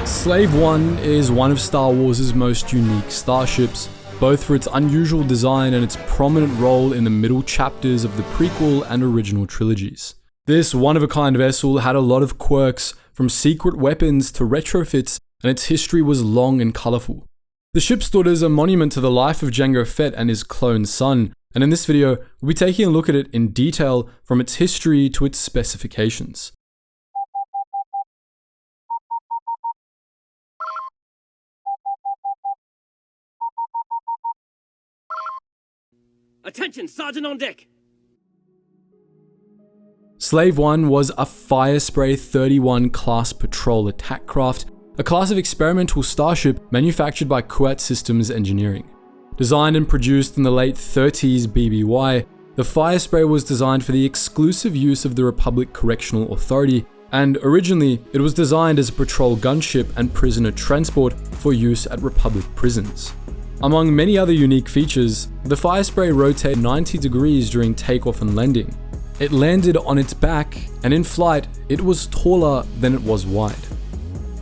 Slave One is one of Star Wars' most unique starships, both for its unusual design and its prominent role in the middle chapters of the prequel and original trilogies. This one-of-a-kind vessel had a lot of quirks, from secret weapons to retrofits, and its history was long and colourful. The ship stood as a monument to the life of Jango Fett and his clone son, and in this video, we'll be taking a look at it in detail from its history to its specifications. Attention, Sergeant on deck! Slave One was a Firespray-31 class patrol attack craft, a class of experimental starship manufactured by Kuat Systems Engineering. Designed and produced in the late 30s BBY, the Firespray was designed for the exclusive use of the Republic Correctional Authority, and originally it was designed as a patrol gunship and prisoner transport for use at Republic prisons. Among many other unique features, the Firespray rotated 90 degrees during takeoff and landing. It landed on its back, and in flight, it was taller than it was wide.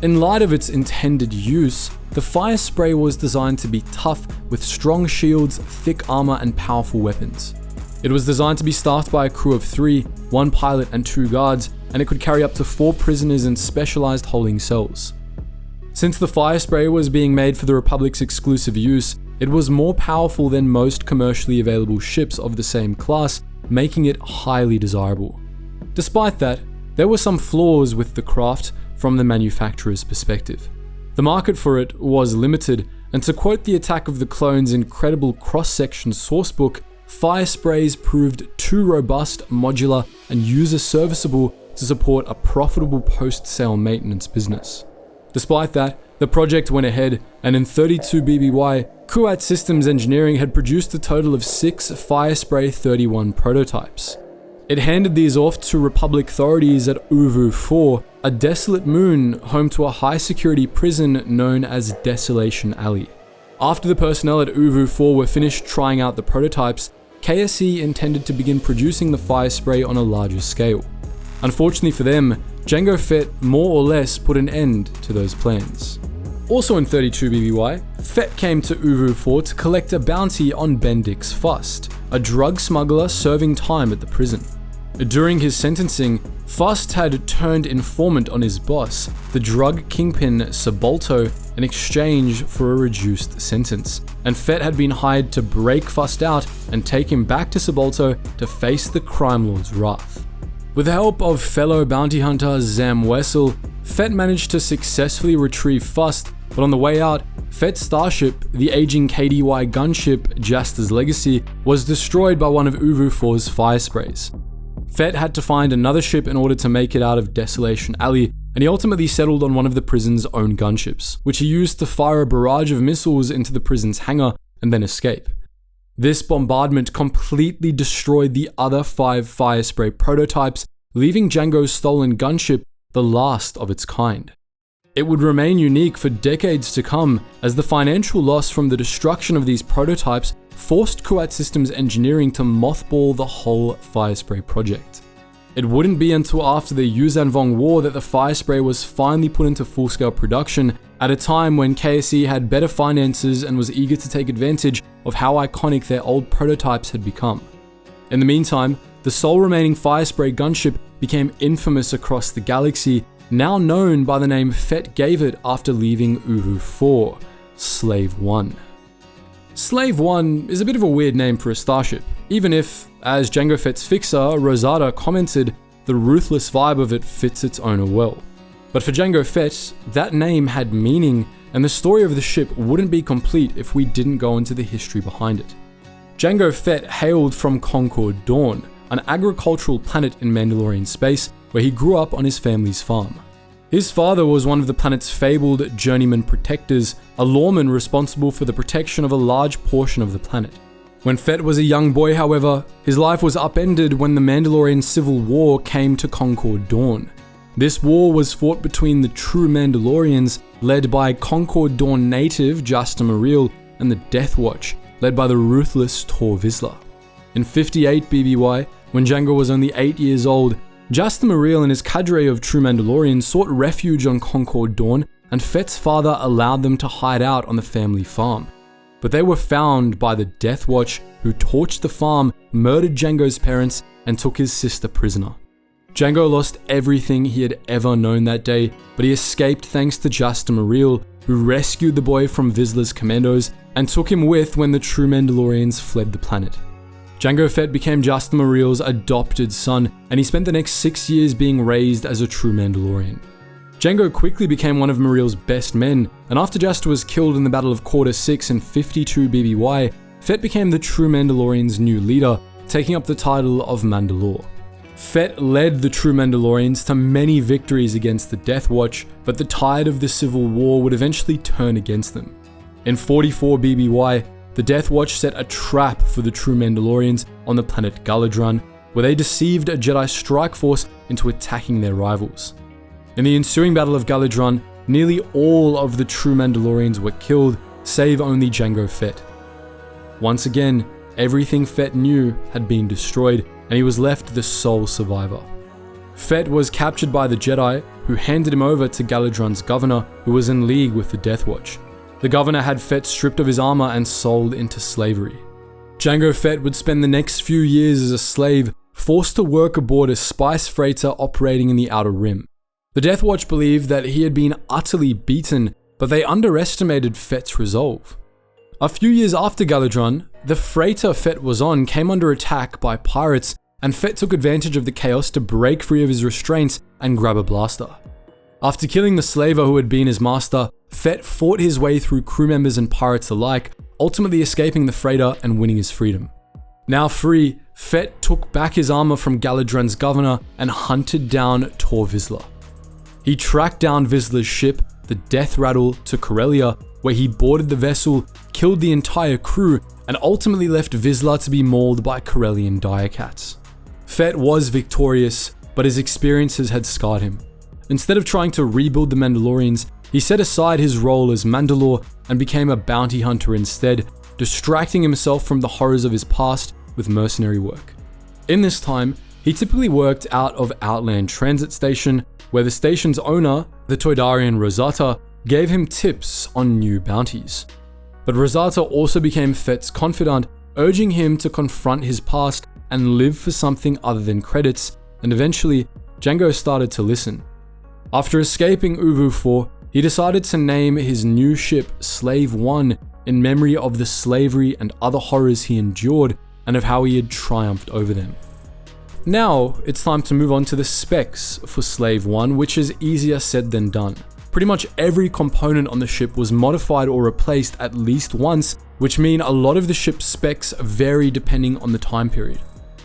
In light of its intended use, the Firespray was designed to be tough with strong shields, thick armor, and powerful weapons. It was designed to be staffed by a crew of 3, 1 pilot and 2 guards, and it could carry up to 4 prisoners in specialized holding cells. Since the Firespray was being made for the Republic's exclusive use, it was more powerful than most commercially available ships of the same class, making it highly desirable. Despite that, there were some flaws with the craft from the manufacturer's perspective. The market for it was limited, and to quote the Attack of the Clones' incredible cross-section sourcebook, Firesprays proved too robust, modular, and user-serviceable to support a profitable post-sale maintenance business. Despite that, the project went ahead, and in 32 BBY, Kuat Systems Engineering had produced a total of 6 Firespray-31 prototypes. It handed these off to Republic authorities at Uvu 4, a desolate moon home to a high-security prison known as Desolation Alley. After the personnel at Uvu 4 were finished trying out the prototypes, KSE intended to begin producing the Firespray on a larger scale. Unfortunately for them, Jango Fett more or less put an end to those plans. Also in 32 BBY, Fett came to Uvu 4 to collect a bounty on Bendix Fust, a drug smuggler serving time at the prison. During his sentencing, Fust had turned informant on his boss, the drug kingpin Sabolto, in exchange for a reduced sentence, and Fett had been hired to break Fust out and take him back to Sabolto to face the crime lord's wrath. With the help of fellow bounty hunter Zam Wessel, Fett managed to successfully retrieve Fust, but on the way out, Fett's starship, the aging KDY gunship Jasta's Legacy, was destroyed by one of Uvu 4's Firesprays. Fett had to find another ship in order to make it out of Desolation Alley, and he ultimately settled on one of the prison's own gunships, which he used to fire a barrage of missiles into the prison's hangar and then escape. This bombardment completely destroyed the other 5 Firespray prototypes, leaving Jango's stolen gunship the last of its kind. It would remain unique for decades to come, as the financial loss from the destruction of these prototypes forced Kuat Systems Engineering to mothball the whole Firespray project. It wouldn't be until after the Yuzhanvong War that the Firespray was finally put into full-scale production, at a time when KSE had better finances and was eager to take advantage of how iconic their old prototypes had become. In the meantime, the sole remaining Firespray gunship became infamous across the galaxy, now known by the name Fett gave it after leaving Uvu 4, Slave One. Slave One is a bit of a weird name for a starship, even if, as Jango Fett's fixer, Rosada, commented, the ruthless vibe of it fits its owner well. But for Jango Fett, that name had meaning, and the story of the ship wouldn't be complete if we didn't go into the history behind it. Jango Fett hailed from Concord Dawn, an agricultural planet in Mandalorian space where he grew up on his family's farm. His father was one of the planet's fabled journeyman protectors, a lawman responsible for the protection of a large portion of the planet. When Fett was a young boy, however, his life was upended when the Mandalorian Civil War came to Concord Dawn. This war was fought between the true Mandalorians, led by Concord Dawn native Jasta Mareel, and the Death Watch, led by the ruthless Tor Vizsla. In 58 BBY, when Jango was only 8 years old, Jasta Mareel and his cadre of true Mandalorians sought refuge on Concord Dawn and Fett's father allowed them to hide out on the family farm. But they were found by the Death Watch, who torched the farm, murdered Jango's parents, and took his sister prisoner. Jango lost everything he had ever known that day, but he escaped thanks to Jango, who rescued the boy from Vizsla's commandos and took him with when the true Mandalorians fled the planet. Jango Fett became Jango's adopted son, and he spent the next 6 years being raised as a true Mandalorian. Jango quickly became one of Mariel's best men, and after Jasta was killed in the Battle of Quarter 6 in 52 BBY, Fett became the true Mandalorian's new leader, taking up the title of Mandalore. Fett led the true Mandalorians to many victories against the Death Watch, but the tide of the Civil War would eventually turn against them. In 44 BBY, the Death Watch set a trap for the true Mandalorians on the planet Galadron, where they deceived a Jedi strike force into attacking their rivals. In the ensuing Battle of Galadron, nearly all of the true Mandalorians were killed, save only Jango Fett. Once again, everything Fett knew had been destroyed, and he was left the sole survivor. Fett was captured by the Jedi, who handed him over to Galadron's governor, who was in league with the Death Watch. The governor had Fett stripped of his armor and sold into slavery. Jango Fett would spend the next few years as a slave, forced to work aboard a spice freighter operating in the Outer Rim. The Death Watch believed that he had been utterly beaten, but they underestimated Fett's resolve. A few years after Galadron, the freighter Fett was on came under attack by pirates, and Fett took advantage of the chaos to break free of his restraints and grab a blaster. After killing the slaver who had been his master, Fett fought his way through crew members and pirates alike, ultimately escaping the freighter and winning his freedom. Now free, Fett took back his armor from Galadron's governor and hunted down Tor Vizsla. He tracked down Vizsla's ship, the Death Rattle, to Corellia, where he boarded the vessel, killed the entire crew, and ultimately left Vizsla to be mauled by Corellian Diacats. Fett was victorious, but his experiences had scarred him. Instead of trying to rebuild the Mandalorians, he set aside his role as Mandalore and became a bounty hunter instead, distracting himself from the horrors of his past with mercenary work. In this time, he typically worked out of Outland Transit Station, where the station's owner, the Toydarian Rosata, gave him tips on new bounties. But Rosata also became Fett's confidant, urging him to confront his past and live for something other than credits, and eventually, Jango started to listen. After escaping Uvu 4, he decided to name his new ship Slave 1 in memory of the slavery and other horrors he endured and of how he had triumphed over them. Now, it's time to move on to the specs for Slave 1, which is easier said than done. Pretty much every component on the ship was modified or replaced at least once, which mean a lot of the ship's specs vary depending on the time period.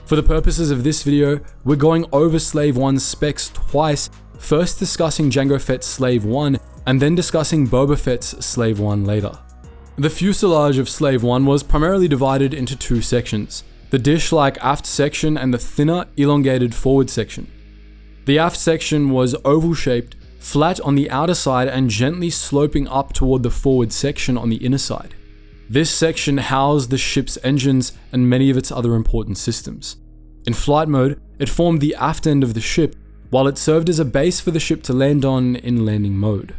For the purposes of this video, we're going over Slave 1's specs twice, first discussing Jango Fett's Slave 1, and then discussing Boba Fett's Slave 1 later. The fuselage of Slave 1 was primarily divided into two sections, the dish-like aft section and the thinner, elongated forward section. The aft section was oval-shaped, flat on the outer side and gently sloping up toward the forward section on the inner side. This section housed the ship's engines and many of its other important systems. In flight mode, it formed the aft end of the ship, while it served as a base for the ship to land on in landing mode.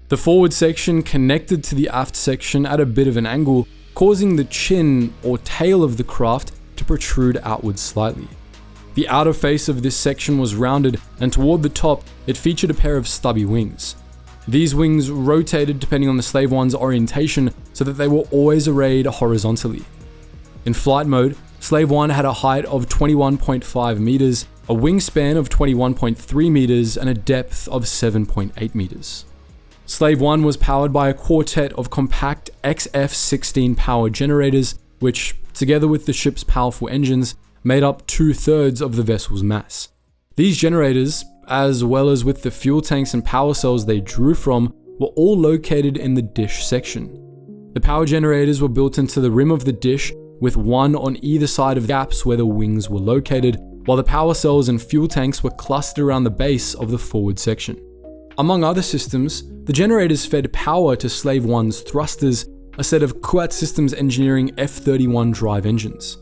The forward section connected to the aft section at a bit of an angle, causing the chin or tail of the craft to protrude outwards slightly. The outer face of this section was rounded, and toward the top, it featured a pair of stubby wings. These wings rotated depending on the Slave 1's orientation so that they were always arrayed horizontally. In flight mode, Slave 1 had a height of 21.5 meters, a wingspan of 21.3 meters, and a depth of 7.8 meters. Slave 1 was powered by a quartet of compact XF-16 power generators, which, together with the ship's powerful engines, made up 2/3 of the vessel's mass. These generators, as well as with the fuel tanks and power cells they drew from, were all located in the dish section. The power generators were built into the rim of the dish, with one on either side of gaps where the wings were located, while the power cells and fuel tanks were clustered around the base of the forward section. Among other systems, the generators fed power to Slave 1's thrusters, a set of Kuat Systems Engineering F-31 drive engines.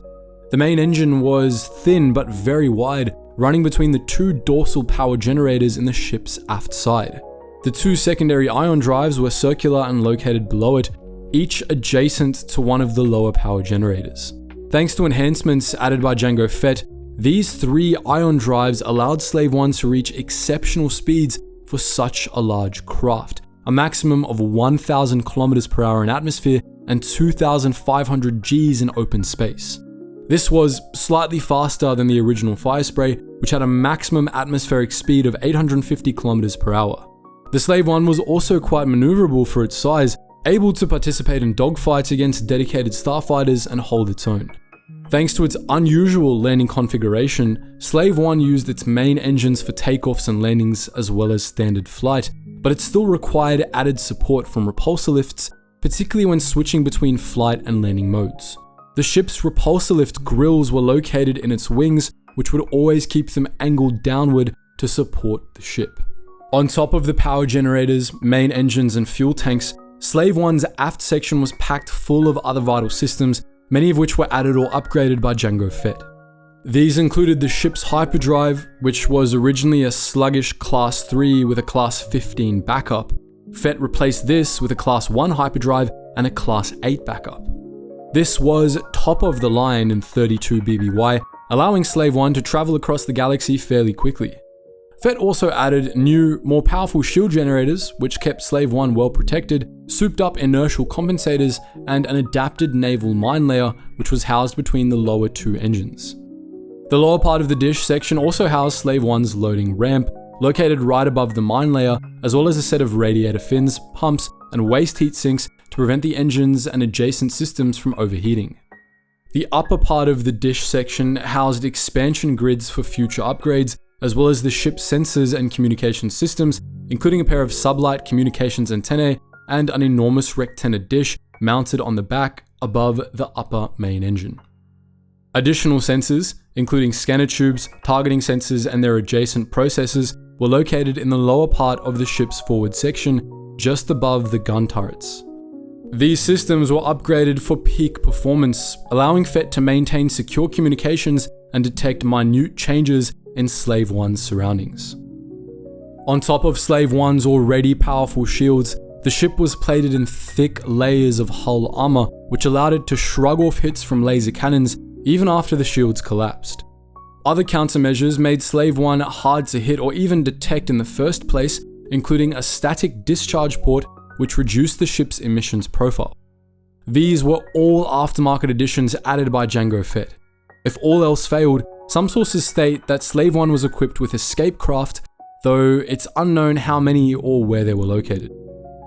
The main engine was thin but very wide, running between the two dorsal power generators in the ship's aft side. The two secondary ion drives were circular and located below it, each adjacent to one of the lower power generators. Thanks to enhancements added by Jango Fett, these three ion drives allowed Slave 1 to reach exceptional speeds for such a large craft, a maximum of 1,000 km per hour in atmosphere and 2,500 Gs in open space. This was slightly faster than the original Firespray, which had a maximum atmospheric speed of 850 km per hour. The Slave 1 was also quite maneuverable for its size, able to participate in dogfights against dedicated starfighters and hold its own. Thanks to its unusual landing configuration, Slave 1 used its main engines for takeoffs and landings as well as standard flight, but it still required added support from repulsor lifts, particularly when switching between flight and landing modes. The ship's repulsor lift grills were located in its wings, which would always keep them angled downward to support the ship. On top of the power generators, main engines and fuel tanks, Slave 1's aft section was packed full of other vital systems, many of which were added or upgraded by Jango Fett. These included the ship's hyperdrive, which was originally a sluggish Class 3 with a Class 15 backup. Fett replaced this with a Class 1 hyperdrive and a Class 8 backup. This was top of the line in 32 BBY, allowing Slave 1 to travel across the galaxy fairly quickly. Fett also added new, more powerful shield generators, which kept Slave 1 well protected, souped up inertial compensators, and an adapted naval mine layer, which was housed between the lower two engines. The lower part of the dish section also housed Slave 1's loading ramp, located right above the mine layer, as well as a set of radiator fins, pumps, and waste heat sinks to prevent the engines and adjacent systems from overheating. The upper part of the dish section housed expansion grids for future upgrades, as well as the ship's sensors and communication systems, including a pair of sublight communications antennae and an enormous rectangular dish mounted on the back above the upper main engine. Additional sensors, including scanner tubes, targeting sensors, and their adjacent processors, were located in the lower part of the ship's forward section, just above the gun turrets. These systems were upgraded for peak performance, allowing Fett to maintain secure communications and detect minute changes in Slave 1's surroundings. On top of Slave 1's already powerful shields, the ship was plated in thick layers of hull armor, which allowed it to shrug off hits from laser cannons even after the shields collapsed. Other countermeasures made Slave 1 hard to hit or even detect in the first place, including a static discharge port which reduced the ship's emissions profile. These were all aftermarket additions added by Jango Fett. If all else failed, some sources state that Slave 1 was equipped with escape craft, though it's unknown how many or where they were located.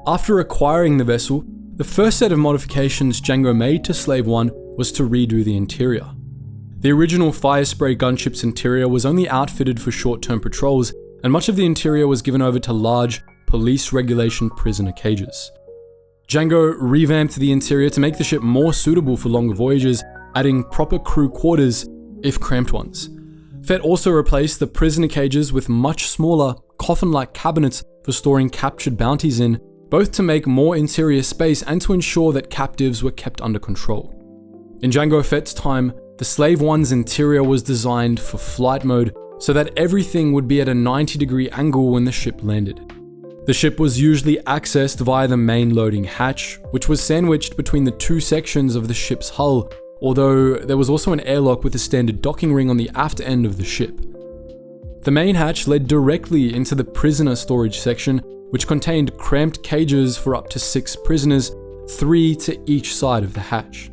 After acquiring the vessel, the first set of modifications Jango made to Slave 1 was to redo the interior. The original Firespray gunship's interior was only outfitted for short-term patrols, and much of the interior was given over to large, police regulation prisoner cages. Jango revamped the interior to make the ship more suitable for longer voyages, adding proper crew quarters, if cramped ones. Fett also replaced the prisoner cages with much smaller, coffin-like cabinets for storing captured bounties in, both to make more interior space and to ensure that captives were kept under control. In Jango Fett's time, the Slave 1's interior was designed for flight mode so that everything would be at a 90-degree angle when the ship landed. The ship was usually accessed via the main loading hatch, which was sandwiched between the two sections of the ship's hull, although there was also an airlock with a standard docking ring on the aft end of the ship. The main hatch led directly into the prisoner storage section, which contained cramped cages for up to 6 prisoners, 3 to each side of the hatch.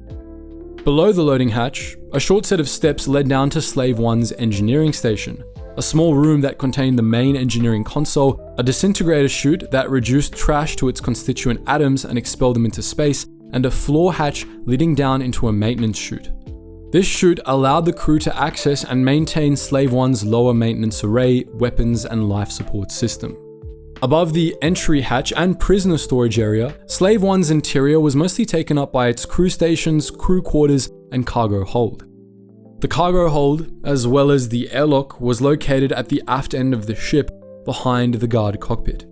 Below the loading hatch, a short set of steps led down to Slave 1's engineering station, a small room that contained the main engineering console, a disintegrator chute that reduced trash to its constituent atoms and expelled them into space, and a floor hatch leading down into a maintenance chute. This chute allowed the crew to access and maintain Slave 1's lower maintenance array, weapons, and life support system. Above the entry hatch and prisoner storage area, Slave 1's interior was mostly taken up by its crew stations, crew quarters, and cargo hold. The cargo hold, as well as the airlock, was located at the aft end of the ship, behind the guard cockpit.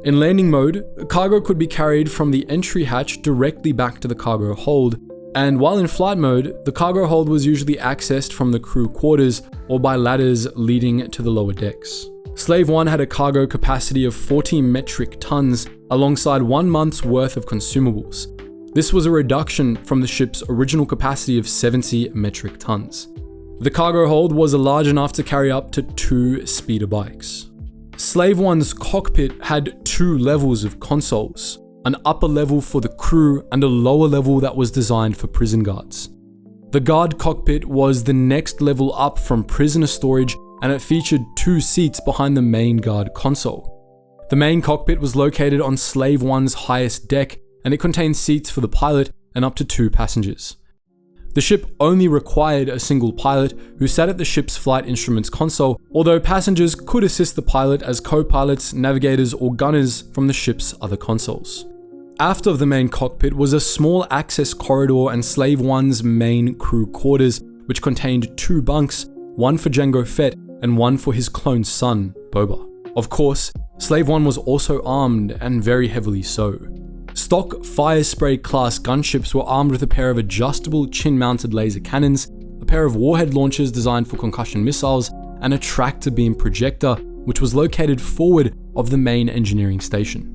In landing mode, cargo could be carried from the entry hatch directly back to the cargo hold, and while in flight mode, the cargo hold was usually accessed from the crew quarters or by ladders leading to the lower decks. Slave 1 had a cargo capacity of 40 metric tons alongside 1 month's worth of consumables. This was a reduction from the ship's original capacity of 70 metric tons. The cargo hold was large enough to carry up to 2 speeder bikes. Slave 1's cockpit had 2 levels of consoles, an upper level for the crew and a lower level that was designed for prison guards. The guard cockpit was the next level up from prisoner storage, and it featured 2 seats behind the main guard console. The main cockpit was located on Slave 1's highest deck, and it contained seats for the pilot and up to 2 passengers. The ship only required a single pilot who sat at the ship's flight instruments console, although passengers could assist the pilot as co-pilots, navigators, or gunners from the ship's other consoles. Aft of the main cockpit was a small access corridor and Slave 1's main crew quarters, which contained 2 bunks, one for Jango Fett and one for his clone son, Boba. Of course, Slave 1 was also armed, and very heavily so. Stock Firespray-class gunships were armed with a pair of adjustable chin-mounted laser cannons, a pair of warhead launchers designed for concussion missiles, and a tractor beam projector, which was located forward of the main engineering station.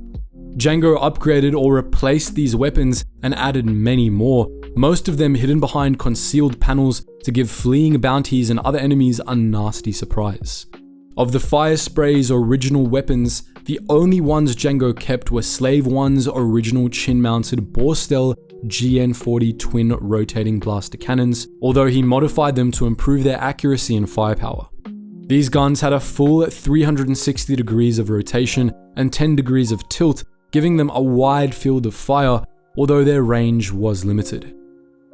Jango upgraded or replaced these weapons and added many more, most of them hidden behind concealed panels to give fleeing bounties and other enemies a nasty surprise. Of the Firespray's original weapons, the only ones Jango kept were Slave 1's original chin-mounted Borstel GN40 twin rotating blaster cannons, although he modified them to improve their accuracy and firepower. These guns had a full 360 degrees of rotation and 10 degrees of tilt, giving them a wide field of fire, although their range was limited.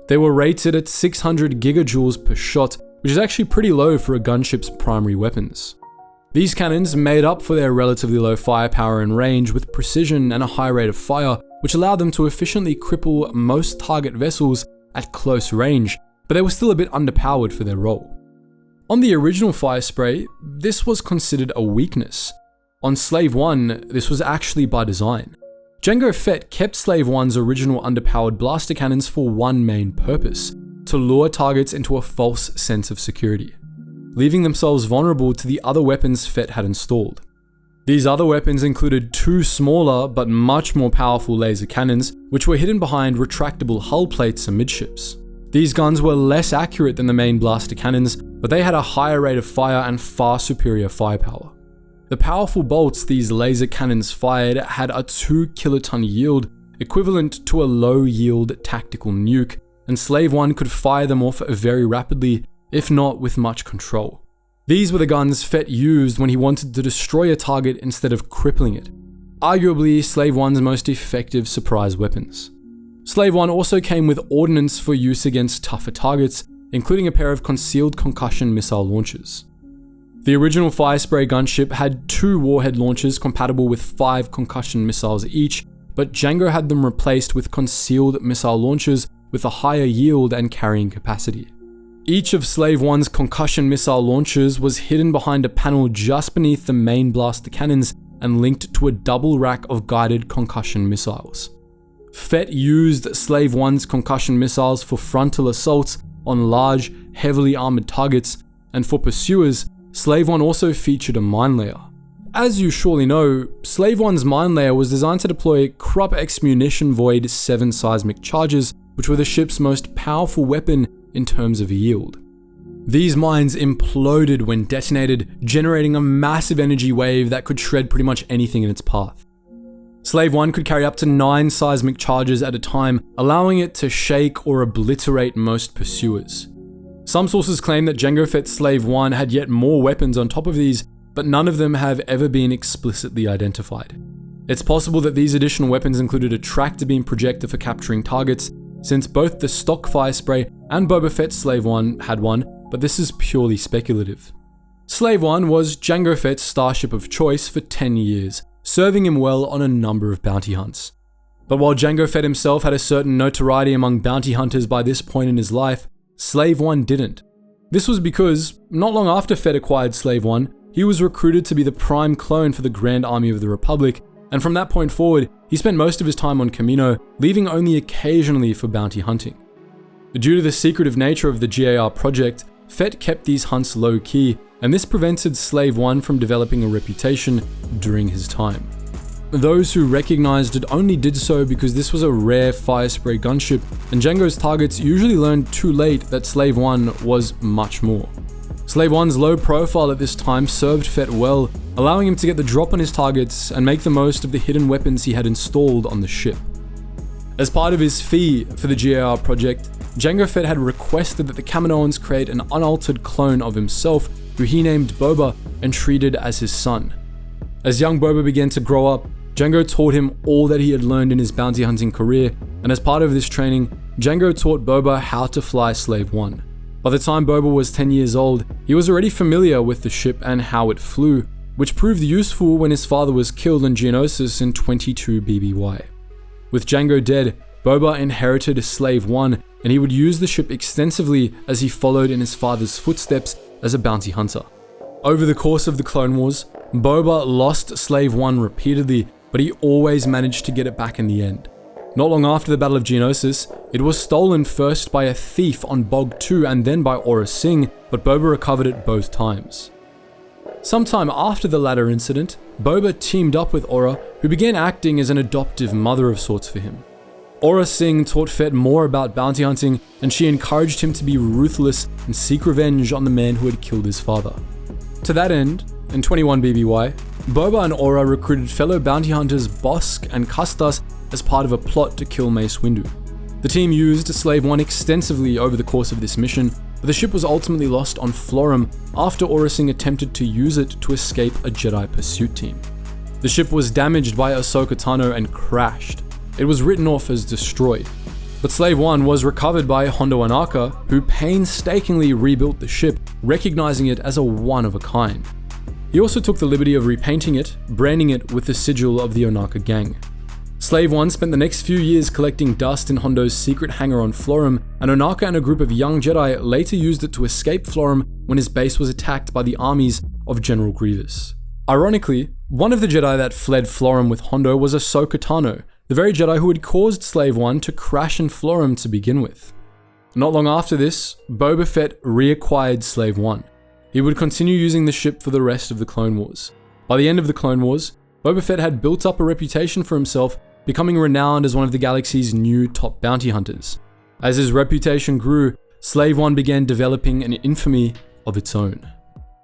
They were rated at 600 gigajoules per shot, which is actually pretty low for a gunship's primary weapons. These cannons made up for their relatively low firepower and range with precision and a high rate of fire, which allowed them to efficiently cripple most target vessels at close range, but they were still a bit underpowered for their role. On the original Firespray, this was considered a weakness. On Slave 1, this was actually by design. Jango Fett kept Slave 1's original underpowered blaster cannons for one main purpose: to lure targets into a false sense of security, leaving themselves vulnerable to the other weapons Fett had installed. These other weapons included 2 smaller but much more powerful laser cannons, which were hidden behind retractable hull plates amidships. These guns were less accurate than the main blaster cannons, but they had a higher rate of fire and far superior firepower. The powerful bolts these laser cannons fired had a 2 kiloton yield, equivalent to a low-yield tactical nuke, and Slave 1 could fire them off very rapidly, if not with much control. These were the guns Fett used when he wanted to destroy a target instead of crippling it. Arguably Slave 1's most effective surprise weapons. Slave 1 also came with ordnance for use against tougher targets, including a pair of concealed concussion missile launchers. The original Firespray gunship had 2 warhead launchers compatible with 5 concussion missiles each, but Jango had them replaced with concealed missile launchers with a higher yield and carrying capacity. Each of Slave 1's concussion missile launchers was hidden behind a panel just beneath the main blaster cannons and linked to a double rack of guided concussion missiles. Fett used Slave 1's concussion missiles for frontal assaults on large, heavily armored targets, and for pursuers, Slave 1 also featured a mine layer. As you surely know, Slave 1's mine layer was designed to deploy Krupp X Munition Void 7 seismic charges, which were the ship's most powerful weapon in terms of yield. These mines imploded when detonated, generating a massive energy wave that could shred pretty much anything in its path. Slave 1 could carry up to 9 seismic charges at a time, allowing it to shake or obliterate most pursuers. Some sources claim that Jango Fett's Slave 1 had yet more weapons on top of these, but none of them have ever been explicitly identified. It's possible that these additional weapons included a tractor beam projector for capturing targets, since both the stock Firespray and Boba Fett's Slave 1 had one, but this is purely speculative. Slave 1 was Jango Fett's starship of choice for 10 years, serving him well on a number of bounty hunts. But while Jango Fett himself had a certain notoriety among bounty hunters by this point in his life, Slave 1 didn't. This was because, not long after Fett acquired Slave 1, he was recruited to be the prime clone for the Grand Army of the Republic, and from that point forward, he spent most of his time on Kamino, leaving only occasionally for bounty hunting. Due to the secretive nature of the GAR project, Fett kept these hunts low-key, and this prevented Slave One from developing a reputation during his time. Those who recognized it only did so because this was a rare Firespray gunship, and Jango's targets usually learned too late that Slave One was much more. Slave One's low profile at this time served Fett well, allowing him to get the drop on his targets and make the most of the hidden weapons he had installed on the ship. As part of his fee for the GAR project, Jango Fett had requested that the Kaminoans create an unaltered clone of himself, who he named Boba and treated as his son. As young Boba began to grow up, Jango taught him all that he had learned in his bounty hunting career, and as part of this training, Jango taught Boba how to fly Slave One. By the time Boba was 10 years old, he was already familiar with the ship and how it flew, which proved useful when his father was killed in Geonosis in 22 BBY. With Jango dead, Boba inherited Slave One, and he would use the ship extensively as he followed in his father's footsteps as a bounty hunter. Over the course of the Clone Wars, Boba lost Slave One repeatedly, but he always managed to get it back in the end. Not long after the Battle of Geonosis, it was stolen first by a thief on Bog 2 and then by Aurra Sing, but Boba recovered it both times. Sometime after the latter incident, Boba teamed up with Aurra, who began acting as an adoptive mother of sorts for him. Aurra Sing taught Fett more about bounty hunting, and she encouraged him to be ruthless and seek revenge on the man who had killed his father. To that end, in 21 BBY, Boba and Aurra recruited fellow bounty hunters Bosk and Custas as part of a plot to kill Mace Windu. The team used Slave One extensively over the course of this mission, but the ship was ultimately lost on Florum after Aurra Sing attempted to use it to escape a Jedi pursuit team. The ship was damaged by Ahsoka Tano and crashed. It was written off as destroyed. But Slave One was recovered by Hondo Ohnaka, who painstakingly rebuilt the ship, recognizing it as a one-of-a-kind. He also took the liberty of repainting it, branding it with the sigil of the Ohnaka gang. Slave One spent the next few years collecting dust in Hondo's secret hangar on Florum, and Ohnaka and a group of young Jedi later used it to escape Florum when his base was attacked by the armies of General Grievous. Ironically, one of the Jedi that fled Florum with Hondo was Ahsoka Tano, the very Jedi who had caused Slave One to crash in Florum to begin with. Not long after this, Boba Fett reacquired Slave One. He would continue using the ship for the rest of the Clone Wars. By the end of the Clone Wars, Boba Fett had built up a reputation for himself, becoming renowned as one of the galaxy's new top bounty hunters. As his reputation grew, Slave One began developing an infamy of its own.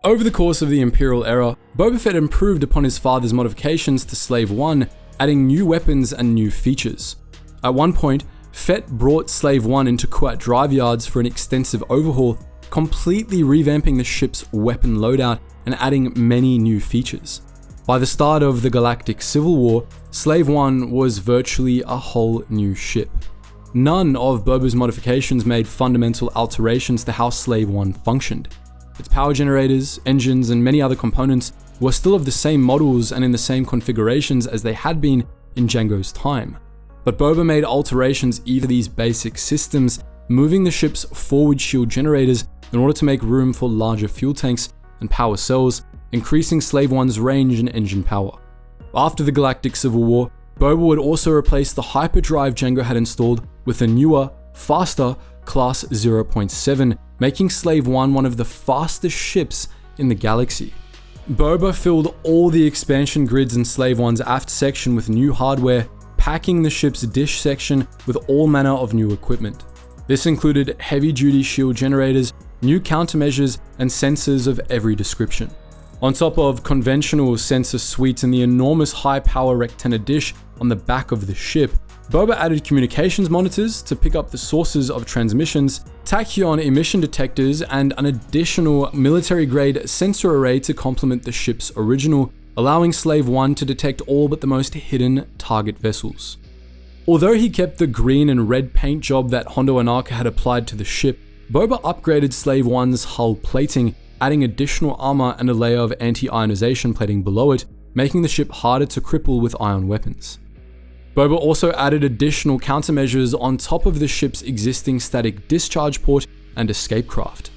Over the course of the Imperial era, Boba Fett improved upon his father's modifications to Slave One, adding new weapons and new features. At one point, Fett brought Slave One into Kuat drive yards for an extensive overhaul, completely revamping the ship's weapon loadout and adding many new features. By the start of the Galactic Civil War, Slave One was virtually a whole new ship. None of Boba's modifications made fundamental alterations to how Slave One functioned. Its power generators, engines, and many other components were still of the same models and in the same configurations as they had been in Jango's time. But Boba made alterations to these basic systems, moving the ship's forward shield generators in order to make room for larger fuel tanks and power cells, increasing Slave One's range and engine power. After the Galactic Civil War, Boba would also replace the hyperdrive Jango had installed with a newer, faster Class 0.7, making Slave One of the fastest ships in the galaxy. Boba filled all the expansion grids in Slave One's aft section with new hardware, packing the ship's dish section with all manner of new equipment. This included heavy-duty shield generators, new countermeasures, and sensors of every description. On top of conventional sensor suites and the enormous high-power Rectenna dish on the back of the ship, Boba added communications monitors to pick up the sources of transmissions, tachyon emission detectors, and an additional military-grade sensor array to complement the ship's original, allowing Slave One to detect all but the most hidden target vessels. Although he kept the green and red paint job that Hondo Ohnaka had applied to the ship, Boba upgraded Slave One's hull plating, adding additional armor and a layer of anti-ionization plating below it, making the ship harder to cripple with ion weapons. Boba also added additional countermeasures on top of the ship's existing static discharge port and escape craft.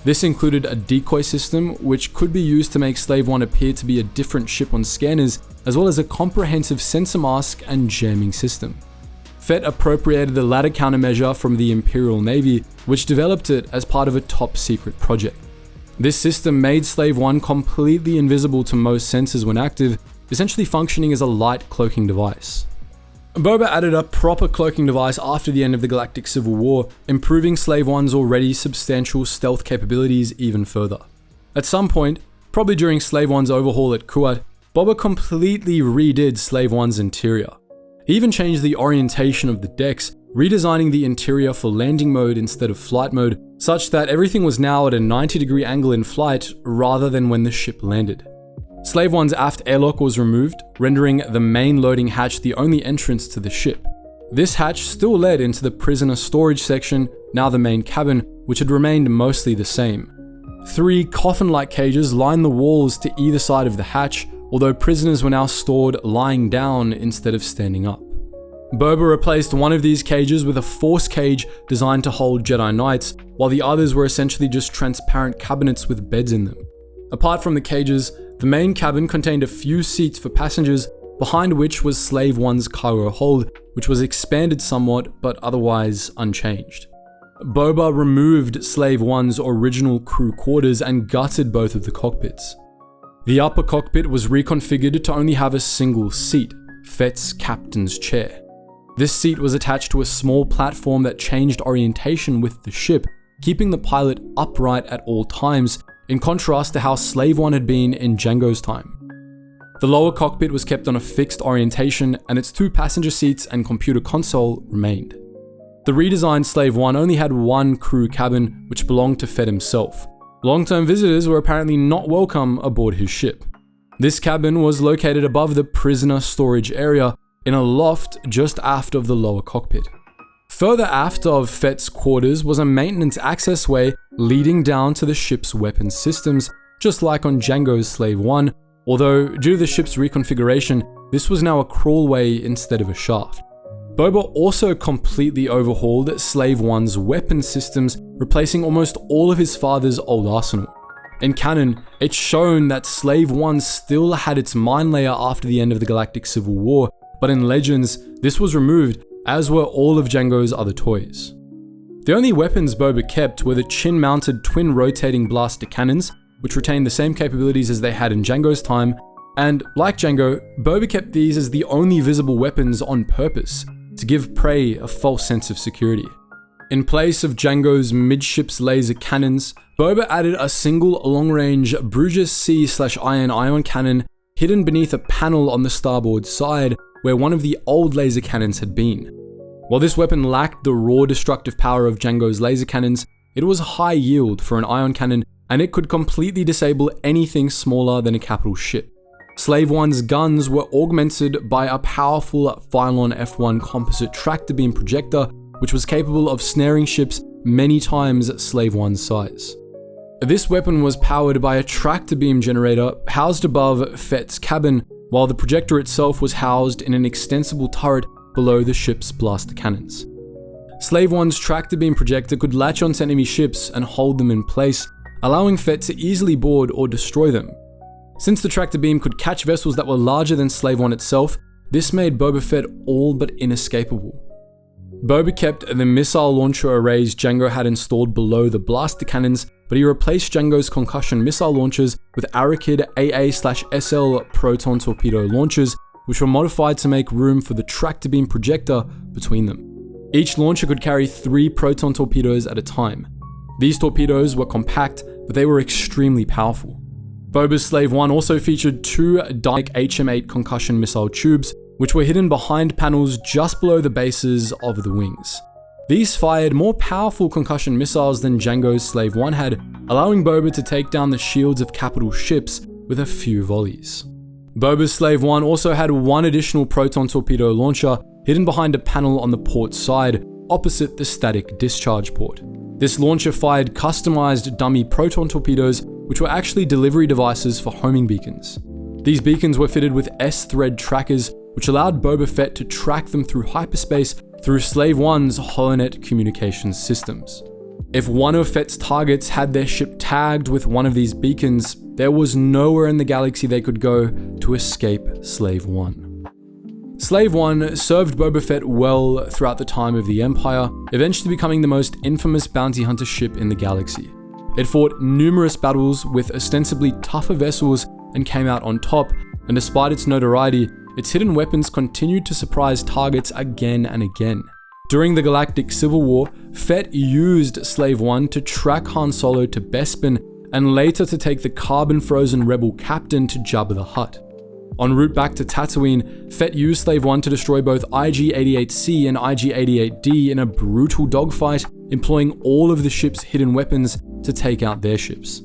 This included a decoy system, which could be used to make Slave One appear to be a different ship on scanners, as well as a comprehensive sensor mask and jamming system. Fett appropriated the latter countermeasure from the Imperial Navy, which developed it as part of a top-secret project. This system made Slave 1 completely invisible to most sensors when active, essentially functioning as a light cloaking device. Boba added a proper cloaking device after the end of the Galactic Civil War, improving Slave 1's already substantial stealth capabilities even further. At some point, probably during Slave 1's overhaul at Kuat, Boba completely redid Slave 1's interior. He even changed the orientation of the decks, redesigning the interior for landing mode instead of flight mode, such that everything was now at a 90-degree angle in flight rather than when the ship landed. Slave 1's aft airlock was removed, rendering the main loading hatch the only entrance to the ship. This hatch still led into the prisoner storage section, now the main cabin, which had remained mostly the same. 3 coffin-like cages lined the walls to either side of the hatch, although prisoners were now stored lying down instead of standing up. Boba replaced one of these cages with a force cage designed to hold Jedi Knights, while the others were essentially just transparent cabinets with beds in them. Apart from the cages, the main cabin contained a few seats for passengers, behind which was Slave 1's cargo hold, which was expanded somewhat but otherwise unchanged. Boba removed Slave 1's original crew quarters and gutted both of the cockpits. The upper cockpit was reconfigured to only have a single seat, Fett's captain's chair. This seat was attached to a small platform that changed orientation with the ship, keeping the pilot upright at all times, in contrast to how Slave 1 had been in Jango's time. The lower cockpit was kept on a fixed orientation, and its 2 passenger seats and computer console remained. The redesigned Slave 1 only had one crew cabin, which belonged to Fett himself. Long-term visitors were apparently not welcome aboard his ship. This cabin was located above the prisoner storage area, in a loft just aft of the lower cockpit. Further aft of Fett's quarters was a maintenance access way leading down to the ship's weapon systems, just like on Jango's Slave 1, although due to the ship's reconfiguration, this was now a crawlway instead of a shaft. Boba also completely overhauled Slave 1's weapon systems, replacing almost all of his father's old arsenal. In canon, it's shown that Slave 1 still had its mine layer after the end of the Galactic Civil War, but in Legends, this was removed, as were all of Jango's other toys. The only weapons Boba kept were the chin-mounted twin rotating blaster cannons, which retained the same capabilities as they had in Jango's time, and like Jango, Boba kept these as the only visible weapons on purpose, to give prey a false sense of security. In place of Jango's midships laser cannons, Boba added a single long-range Bruges C/Iron ion cannon hidden beneath a panel on the starboard side where one of the old laser cannons had been. While this weapon lacked the raw destructive power of Jango's laser cannons, it was high yield for an ion cannon, and it could completely disable anything smaller than a capital ship. Slave 1's guns were augmented by a powerful Phylon F1 composite tractor beam projector, which was capable of snaring ships many times Slave 1's size. This weapon was powered by a tractor beam generator housed above Fett's cabin, while the projector itself was housed in an extensible turret below the ship's blaster cannons. Slave 1's tractor beam projector could latch onto enemy ships and hold them in place, allowing Fett to easily board or destroy them. Since the tractor beam could catch vessels that were larger than Slave 1 itself, this made Boba Fett all but inescapable. Boba kept the missile launcher arrays Jango had installed below the blaster cannons, but he replaced Jango's concussion missile launchers with Arakid AA/SL proton torpedo launchers, which were modified to make room for the tractor beam projector between them. Each launcher could carry 3 proton torpedoes at a time. These torpedoes were compact, but they were extremely powerful. Boba's Slave 1 also featured 2 Dyke HM8 concussion missile tubes, which were hidden behind panels just below the bases of the wings. These fired more powerful concussion missiles than Jango's Slave 1 had, allowing Boba to take down the shields of capital ships with a few volleys. Boba's Slave 1 also had 1 additional proton torpedo launcher hidden behind a panel on the port side, opposite the static discharge port. This launcher fired customized dummy proton torpedoes, which were actually delivery devices for homing beacons. These beacons were fitted with S-thread trackers, which allowed Boba Fett to track them through hyperspace through Slave 1's holonet communications systems. If one of Fett's targets had their ship tagged with one of these beacons, there was nowhere in the galaxy they could go to escape Slave 1. Slave 1 served Boba Fett well throughout the time of the Empire, eventually becoming the most infamous bounty hunter ship in the galaxy. It fought numerous battles with ostensibly tougher vessels and came out on top, and despite its notoriety, its hidden weapons continued to surprise targets again and again. During the Galactic Civil War, Fett used Slave One to track Han Solo to Bespin, and later to take the carbon-frozen rebel captain to Jabba the Hutt. En route back to Tatooine, Fett used Slave One to destroy both IG-88C and IG-88D in a brutal dogfight, employing all of the ship's hidden weapons to take out their ships.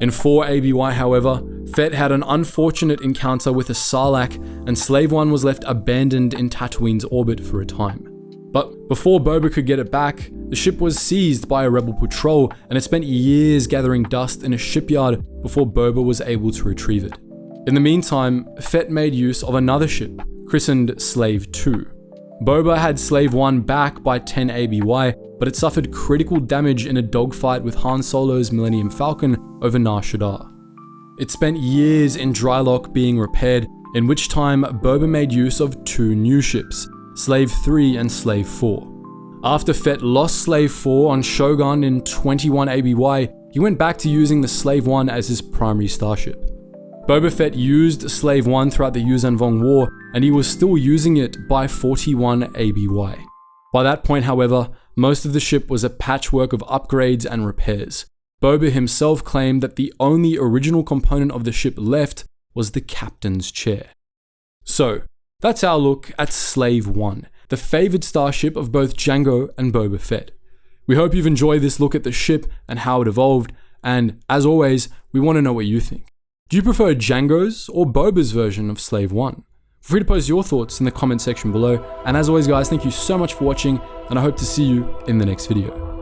In 4 ABY, however, Fett had an unfortunate encounter with a Sarlacc, and Slave One was left abandoned in Tatooine's orbit for a time. But before Boba could get it back, the ship was seized by a rebel patrol, and it spent years gathering dust in a shipyard before Boba was able to retrieve it. In the meantime, Fett made use of another ship, christened Slave 2. Boba had Slave 1 back by 10 ABY, but it suffered critical damage in a dogfight with Han Solo's Millennium Falcon over Nar Shaddaa. It spent years in dry lock being repaired, in which time Boba made use of 2 new ships, Slave 3 and Slave 4. After Fett lost Slave 4 on Shogun in 21 ABY, he went back to using the Slave 1 as his primary starship. Boba Fett used Slave 1 throughout the Yuuzhan Vong War, and he was still using it by 41 ABY. By that point, however, most of the ship was a patchwork of upgrades and repairs. Boba himself claimed that the only original component of the ship left was the captain's chair. So, that's our look at Slave 1, the favoured starship of both Jango and Boba Fett. We hope you've enjoyed this look at the ship and how it evolved, and as always, we want to know what you think. Do you prefer Jango's or Boba's version of Slave 1? Feel free to post your thoughts in the comment section below, and as always guys, thank you so much for watching, and I hope to see you in the next video.